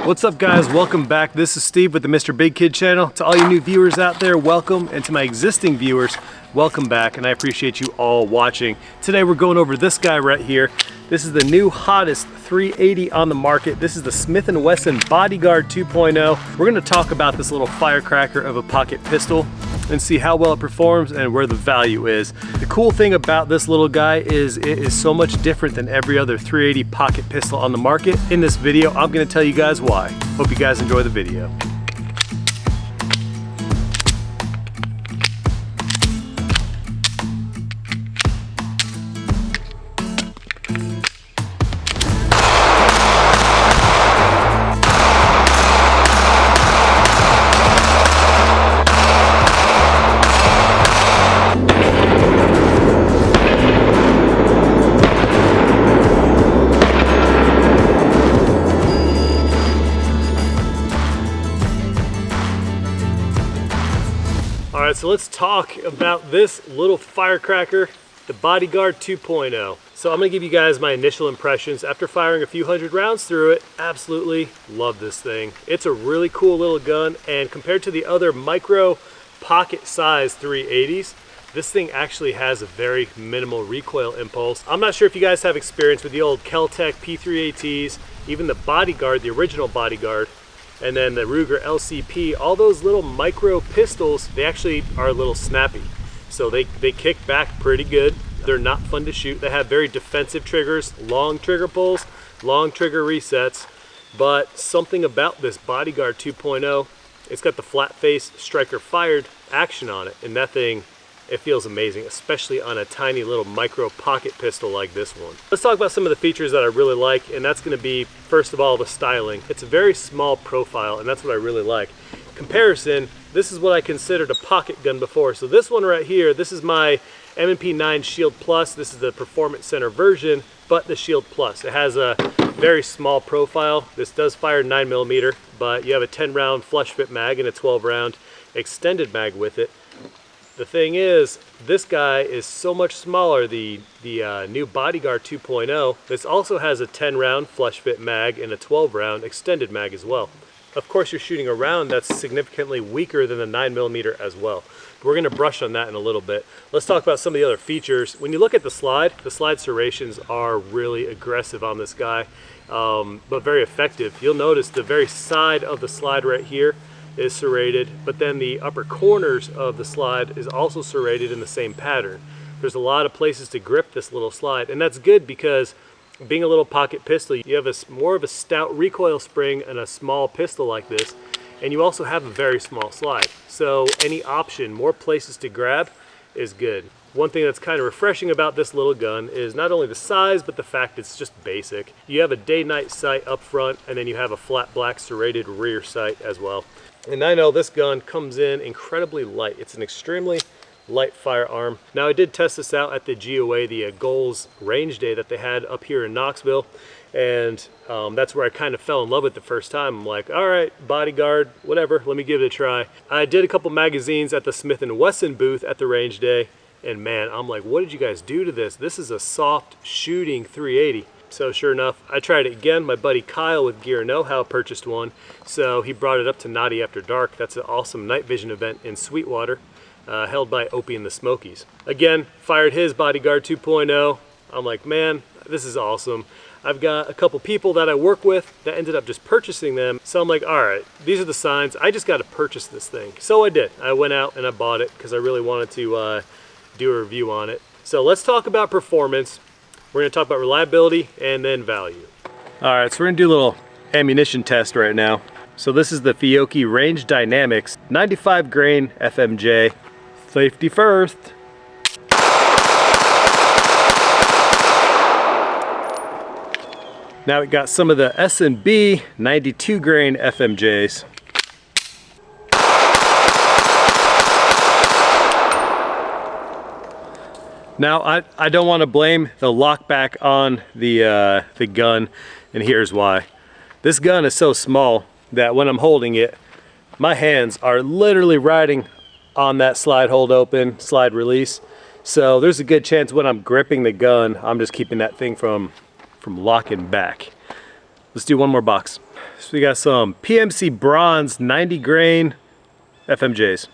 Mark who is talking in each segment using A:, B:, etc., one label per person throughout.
A: What's up guys, welcome back. This is Steve with the MrBigKid channel. To all you new viewers out there, welcome, and to my existing viewers, welcome back, and I appreciate you all watching. Today we're going over this guy right here. This is the new hottest 380 on the market. This is the Smith and Wesson Bodyguard 2.0. We're gonna talk about this little firecracker of a pocket pistol and see how well it performs and where the value is. The cool thing about this little guy is it is so much different than every other 380 pocket pistol on the market. In this video, I'm gonna tell you guys why. Hope you guys enjoy the video. Alright, so let's talk about this little firecracker, the Bodyguard 2.0. So I'm going to give you guys my initial impressions. After firing a few hundred rounds through it, absolutely love this thing. It's a really cool little gun, and compared to the other micro pocket size 380s, this thing actually has a very minimal recoil impulse. I'm not sure if you guys have experience with the old Kel-Tec P3ATs, even the Bodyguard, the original Bodyguard, and then the Ruger LCP. All those little micro pistols, they actually are a little snappy. So they kick back pretty good. They're not fun to shoot. They have very defensive triggers, long trigger pulls, long trigger resets. But something about this Bodyguard 2.0, it's got the flat face striker fired action on it. And that thing, it feels amazing, especially on a tiny little micro pocket pistol like this one. Let's talk about some of the features that I really like, and that's gonna be, first of all, the styling. It's a very small profile, and that's what I really like. Comparison, this is what I considered a pocket gun before. So this one right here, this is my M&P 9 Shield Plus. This is the Performance Center version, but the Shield Plus. It has a very small profile. This does fire 9mm, but you have a 10-round flush fit mag and a 12-round extended mag with it. The thing is, this guy is so much smaller, the new Bodyguard 2.0. This also has a 10-round flush fit mag and a 12-round extended mag as well. Of course, you're shooting a round that's significantly weaker than the 9mm as well. We're gonna brush on that in a little bit. Let's talk about some of the other features. When you look at the slide serrations are really aggressive on this guy, but very effective. You'll notice the very side of the slide right here is serrated, but then the upper corners of the slide is also serrated in the same pattern. There's a lot of places to grip this little slide, and that's good because being a little pocket pistol, you have more of a stout recoil spring and a small pistol like this, and you also have a very small slide. So any option, more places to grab is good. One thing that's kind of refreshing about this little gun is not only the size, but the fact it's just basic. You have a day-night sight up front, and then you have a flat black serrated rear sight as well. And I know this gun comes in incredibly light. It's an extremely light firearm. Now I did test this out at the GOA, the Goals Range Day that they had up here in Knoxville, and that's where I kind of fell in love with it the first time. I'm like, all right, Bodyguard, whatever, let me give it a try. I did a couple magazines at the Smith and Wesson booth at the Range Day, and man, I'm like, what did you guys do to this? This is a soft shooting 380. So sure enough, I tried it again. My buddy Kyle with Gear Know How purchased one, so he brought it up to Naughty After Dark. That's an awesome night vision event in Sweetwater, held by Opie and the Smokies. Again, fired his Bodyguard 2.0. I'm like, man, this is awesome. I've got a couple people that I work with that ended up just purchasing them. So I'm like, all right, these are the signs. I just got to purchase this thing. So I did. I went out and I bought it because I really wanted to do a review on it. So let's talk about performance. We're going to talk about reliability and then value. All right, so we're going to do a little ammunition test right now. So this is the Fiocchi Range Dynamics 95 grain FMJ. Safety first. Now we got some of the S&B 92 grain FMJs. Now, I don't want to blame the lockback on the gun, and here's why. This gun is so small that when I'm holding it, my hands are literally riding on that slide hold open, slide release. So there's a good chance when I'm gripping the gun, I'm just keeping that thing from locking back. Let's do one more box. So we got some PMC bronze 90 grain FMJs.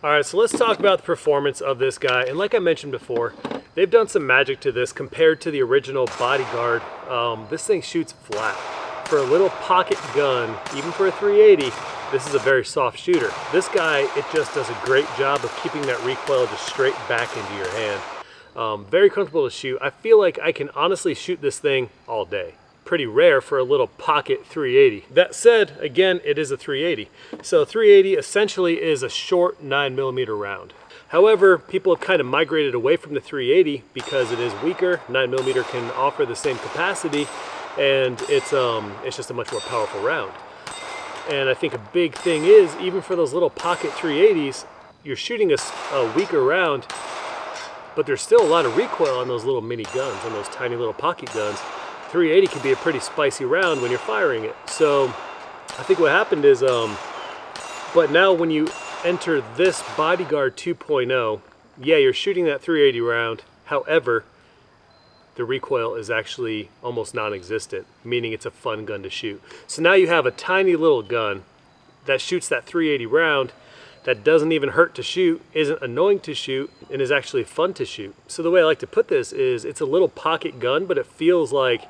A: All right, so let's talk about the performance of this guy. And like I mentioned before, they've done some magic to this compared to the original Bodyguard. This thing shoots flat. For a little pocket gun, even for a 380, this is a very soft shooter. This guy, it just does a great job of keeping that recoil just straight back into your hand. Very comfortable to shoot. I feel like I can honestly shoot this thing all day. Pretty rare for a little pocket 380. That said, again, it is a 380. So 380 essentially is a short 9mm round. However, people have kind of migrated away from the 380 because it is weaker. 9mm can offer the same capacity, and it's just a much more powerful round. And I think a big thing is, even for those little pocket 380s, you're shooting a weaker round, but there's still a lot of recoil on those little mini guns, on those tiny little pocket guns. 380 can be a pretty spicy round when you're firing it. So I think what happened is, but now when you enter this Bodyguard 2.0, yeah, you're shooting that 380 round. However, the recoil is actually almost non-existent, meaning it's a fun gun to shoot. So now you have a tiny little gun that shoots that 380 round that doesn't even hurt to shoot, isn't annoying to shoot, and is actually fun to shoot. So the way I like to put this is, it's a little pocket gun, but it feels like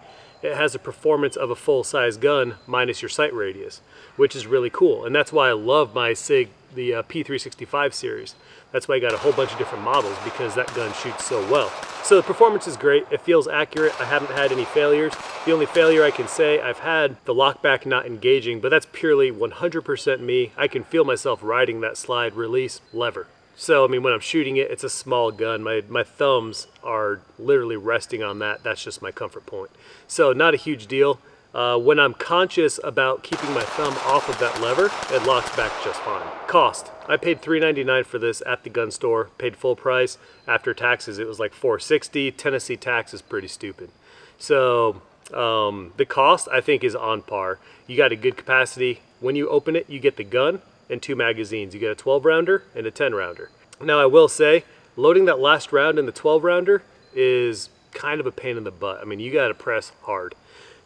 A: it has the performance of a full-size gun minus your sight radius, which is really cool. And that's why I love my SIG, the P365 series. That's why I got a whole bunch of different models, because that gun shoots so well. So the performance is great. It feels accurate. I haven't had any failures. The only failure I can say I've had, the lockback not engaging, but that's purely 100% me. I can feel myself riding that slide release lever. So, I mean, when I'm shooting it, it's a small gun. My thumbs are literally resting on that. That's just my comfort point. So not a huge deal. When I'm conscious about keeping my thumb off of that lever, it locks back just fine. Cost. I paid $3.99 for this at the gun store, paid full price. After taxes, it was like $4.60. Tennessee tax is pretty stupid. So the cost, I think, is on par. You got a good capacity. When you open it, you get the gun and 2 magazines. You get a 12 rounder and a 10 rounder. Now I will say, loading that last round in the 12 rounder is kind of a pain in the butt. I mean, you gotta press hard.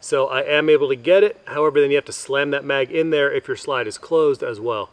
A: So I am able to get it. However, then you have to slam that mag in there if your slide is closed as well.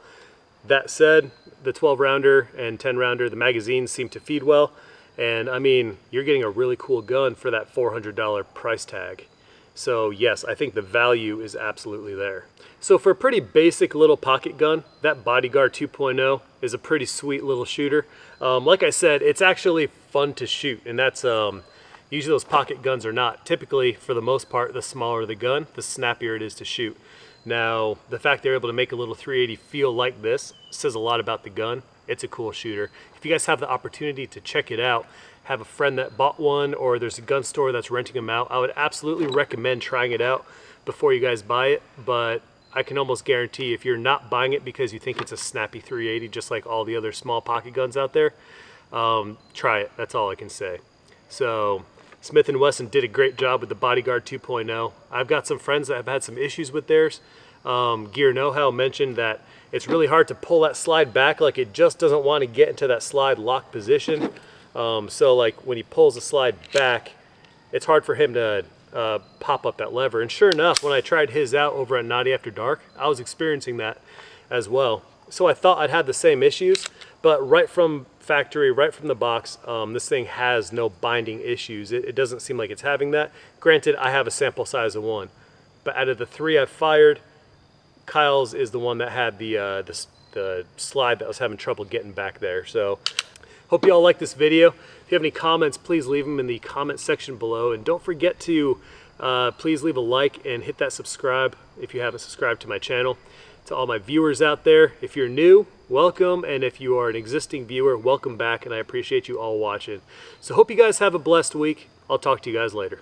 A: That said, the 12 rounder and 10 rounder, the magazines seem to feed well. And I mean, you're getting a really cool gun for that $400 price tag. So yes, I think the value is absolutely there. So for a pretty basic little pocket gun, that Bodyguard 2.0 is a pretty sweet little shooter. Like I said, it's actually fun to shoot, and that's usually those pocket guns are not. Typically, for the most part, the smaller the gun, the snappier it is to shoot. Now, the fact they're able to make a little 380 feel like this says a lot about the gun. It's a cool shooter. If you guys have the opportunity to check it out, have a friend that bought one, or there's a gun store that's renting them out, I would absolutely recommend trying it out before you guys buy it. But I can almost guarantee if you're not buying it because you think it's a snappy 380, just like all the other small pocket guns out there, try it. That's all I can say. So Smith and Wesson did a great job with the Bodyguard 2.0. I've got some friends that have had some issues with theirs. Gear Know-How mentioned that it's really hard to pull that slide back, like it just doesn't want to get into that slide lock position. So like when he pulls the slide back, it's hard for him to pop up that lever. And sure enough, when I tried his out over at Naughty After Dark, I was experiencing that as well. So I thought I'd have the same issues, but right from factory, right from the box, this thing has no binding issues. It doesn't seem like it's having that. Granted, I have a sample size of 1, but out of the 3 I've fired, Kyle's is the one that had the slide that was having trouble getting back there. So hope you all like this video. If you have any comments, please leave them in the comment section below. And don't forget to please leave a like and hit that subscribe if you haven't subscribed to my channel. To all my viewers out there, if you're new, welcome. And if you are an existing viewer, welcome back. And I appreciate you all watching. So hope you guys have a blessed week. I'll talk to you guys later.